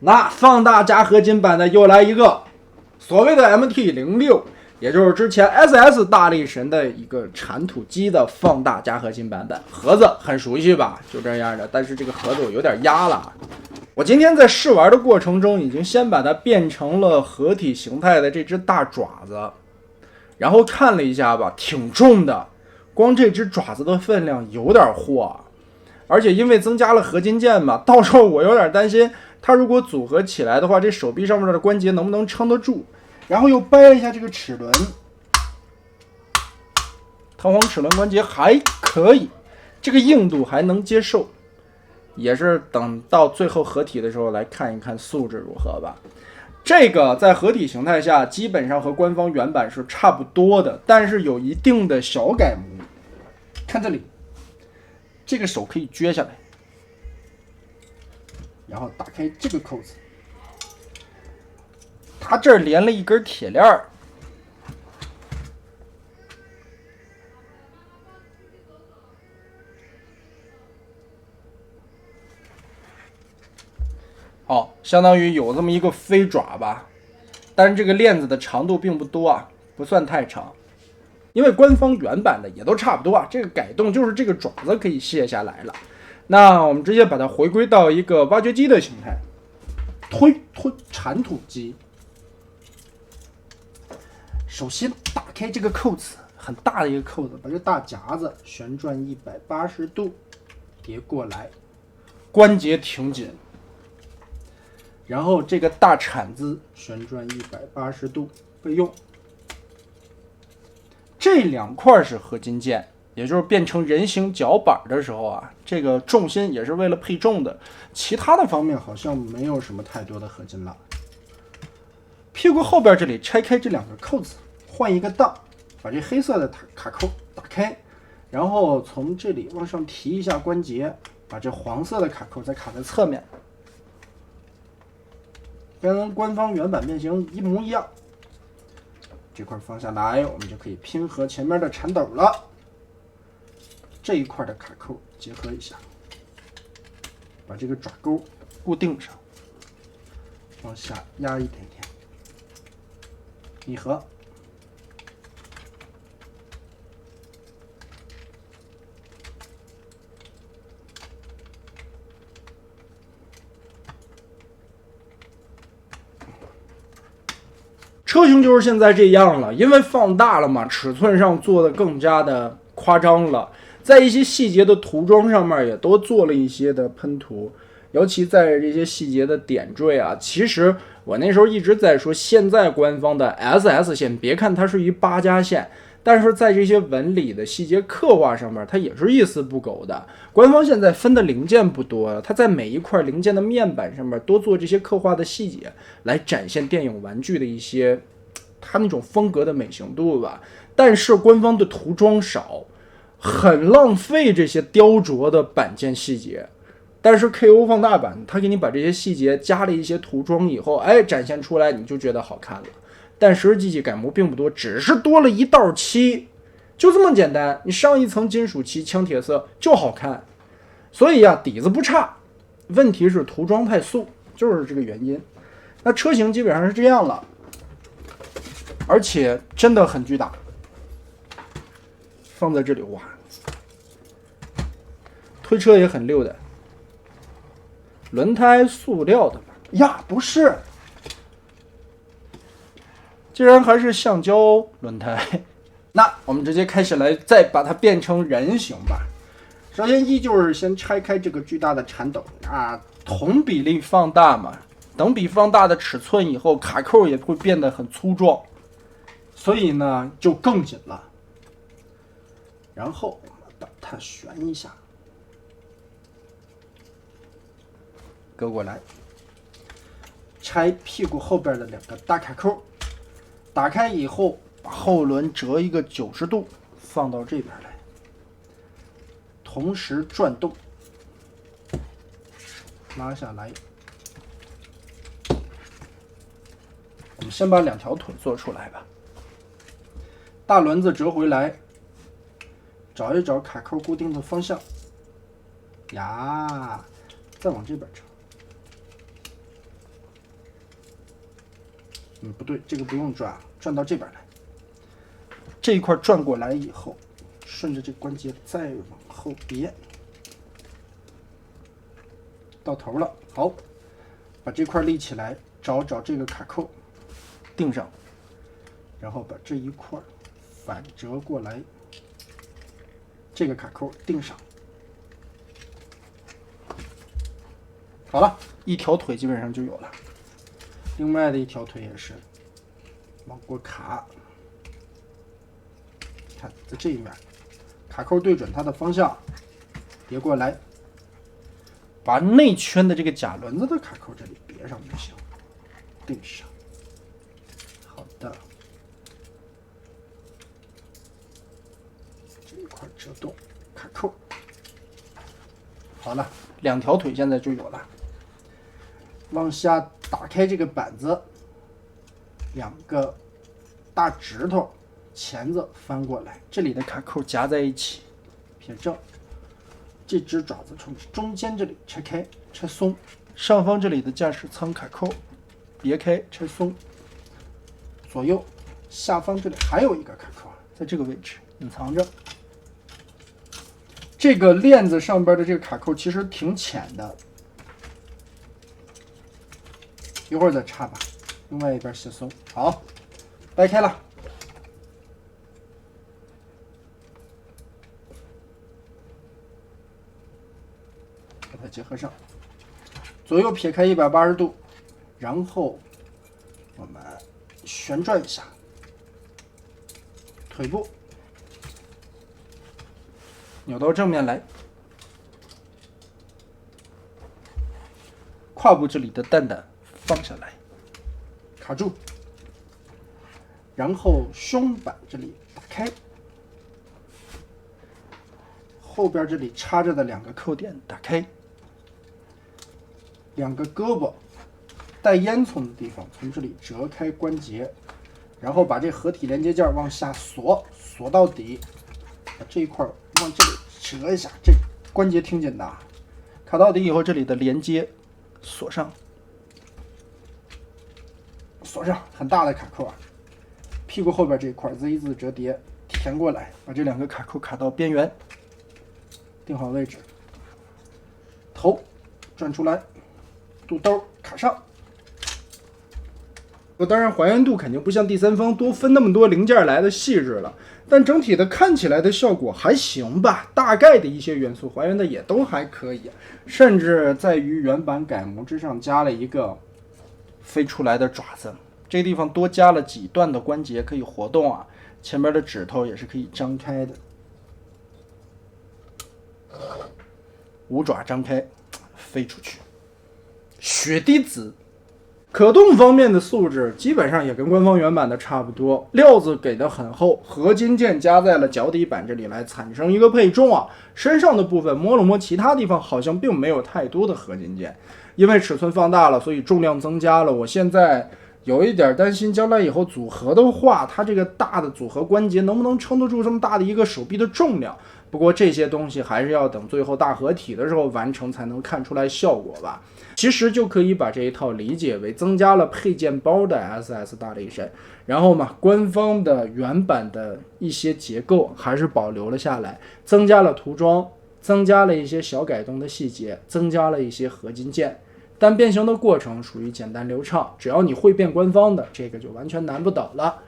那放大加合金版的又来一个所谓的 MT-06，也就是之前 SS 大力神的一个铲土机的放大加合金版本。盒子很熟悉吧？就这样的，但是这个盒子我有点压了。我今天在试玩的过程中，已经先把它变成了合体形态的这只大爪子，然后看了一下吧，挺重的，光这只爪子的分量有点货。而且因为增加了合金件嘛，到时候我有点担心它如果组合起来的话，这手臂上面的关节能不能撑得住。然后又掰了一下这个齿轮，弹簧齿轮关节还可以，这个硬度还能接受，也是等到最后合体的时候来看一看素质如何吧。这个在合体形态下基本上和官方原版是差不多的，但是有一定的小改模。看这里，这个手可以撅下来，然后打开这个扣子，它这儿连了一根铁链儿，相当于有这么一个飞爪吧，但是这个链子的长度并不多啊，不算太长，因为官方原版的也都差不多啊。这个改动就是这个爪子可以卸下来了，那我们直接把它回归到一个挖掘机的形态，推铲土机。首先打开这个扣子，很大的一个扣子，把这大夹子旋转180度叠过来，关节挺紧。然后这个大铲子旋转180度备用。这两块是合金件，也就是变成人形脚板的时候啊，这个重心也是为了配重的，其他的方面好像没有什么太多的合金了。屁股后边这里拆开这两个扣子，换一个档，把这黑色的卡扣打开，然后从这里往上提一下关节，把这黄色的卡扣再卡在侧面，跟官方原版变形一模一样。这块放下来，我们就可以拼合前面的铲斗了。这一块的卡扣结合一下，把这个爪钩固定上，往下压一点点，密合。车型就是现在这样了，因为放大了嘛，尺寸上做的更加的夸张了，在一些细节的涂装上面也都做了一些的喷涂，尤其在这些细节的点缀啊，其实我那时候一直在说，现在官方的 SS 线，别看它是一8加线，但是在这些纹理的细节刻画上面，它也是一丝不苟的。官方现在分的零件不多，它在每一块零件的面板上面多做这些刻画的细节，来展现电影玩具的一些它那种风格的美型度吧。但是官方的涂装少，很浪费这些雕琢的板件细节。但是 KO 放大版，它给你把这些细节加了一些涂装以后，展现出来你就觉得好看了。但实际改模并不多，只是多了一道漆，就这么简单。你上一层金属漆，枪铁色就好看。所以啊，底子不差，问题是涂装太素，就是这个原因。那车型基本上是这样了，而且真的很巨大，放在这里哇，推车也很溜的。轮胎塑料的呀，不是。竟然还是橡胶轮胎，那我们直接开始来再把它变成人形吧。首先依旧是先拆开这个巨大的铲斗啊，同比例放大嘛，等比放大的尺寸以后，卡扣也会变得很粗壮，所以呢就更紧了。然后我们把它旋一下，搁过来，拆屁股后边的两个大卡扣。打开以后，把后轮折一个90度，放到这边来，同时转动，拉下来。我们先把两条腿做出来吧。大轮子折回来，找一找卡扣固定的方向，呀，再往这边折。不对，这个不用转，转到这边来。这一块转过来以后，顺着这个关节再往后别，到头了。好，把这块立起来，找这个卡扣，钉上，然后把这一块反折过来，这个卡扣钉上。好了，一条腿基本上就有了。另外的一条腿也是往过卡，看在这一面，卡扣对准它的方向，别过来，把内圈的这个假轮子的卡扣这里别上就行，钉上。好的，这一块折动卡扣，好了，两条腿现在就有了。往下打开这个板子，两个大指头钳子翻过来，这里的卡扣夹在一起，撇正。这只爪子从中间这里拆开，拆松。上方这里的驾驶舱卡扣别开，拆松。左右下方这里还有一个卡扣，在这个位置隐藏着。这个链子上边的这个卡扣其实挺浅的。一会儿再插吧，另外一边卸松，好，掰开了，把它结合上，左右撇开180度，然后我们旋转一下，腿部扭到正面来，胯部这里的蛋蛋放下来，卡住，然后胸板这里打开，后边这里插着的两个扣点打开，两个胳膊带烟囱的地方从这里折开关节，然后把这合体连接件往下锁，锁到底，把这一块往这里折一下，这关节挺紧的，卡到底以后，这里的连接锁上。锁上，很大的卡扣啊！屁股后边这一块 Z 字折叠填过来，把这两个卡扣卡到边缘，定好位置。头转出来，肚兜卡上。当然，还原度肯定不像第三方多分那么多零件来的细致了，但整体的看起来的效果还行吧。大概的一些元素还原的也都还可以，甚至在于原版改模之上加了一个飞出来的爪子，这个地方多加了几段的关节可以活动啊，前面的指头也是可以张开的，五爪张开飞出去。雪滴子可动方面的素质基本上也跟官方原版的差不多，料子给的很厚，合金件加在了脚底板这里来产生一个配重啊。身上的部分摸了摸，其他地方好像并没有太多的合金件，因为尺寸放大了，所以重量增加了。我现在有一点担心，将来以后组合的话，它这个大的组合关节能不能撑得住这么大的一个手臂的重量？不过这些东西还是要等最后大合体的时候完成才能看出来效果吧。其实就可以把这一套理解为增加了配件包的 SS 大力神，然后嘛，官方的原版的一些结构还是保留了下来，增加了涂装，增加了一些小改动的细节，增加了一些合金件，但变形的过程属于简单流畅，只要你会变官方的，这个就完全难不倒了。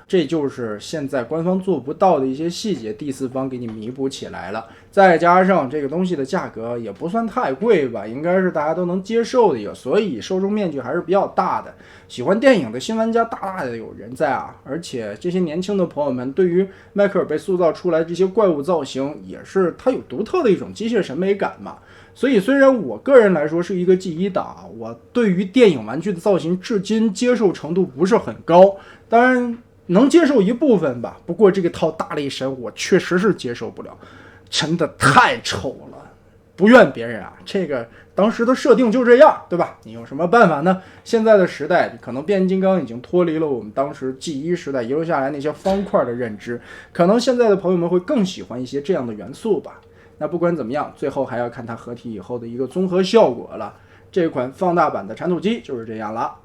这就是现在官方做不到的一些细节，第四方给你弥补起来了。再加上这个东西的价格也不算太贵吧，应该是大家都能接受的一个，所以受众面积还是比较大的。喜欢电影的新玩家大大的有人在啊，而且这些年轻的朋友们对于迈克尔被塑造出来这些怪物造型，也是它有独特的一种机械审美感嘛。所以虽然我个人来说是一个 G1 党，我对于电影玩具的造型至今接受程度不是很高，当然能接受一部分吧，不过这个套大力神我确实是接受不了，真的太丑了，不怨别人啊，这个当时的设定就这样，对吧？你有什么办法呢？现在的时代，可能变形金刚已经脱离了我们当时 G1 时代遗留下来那些方块的认知，可能现在的朋友们会更喜欢一些这样的元素吧。那不管怎么样，最后还要看它合体以后的一个综合效果了。这款放大版的铲土机就是这样了。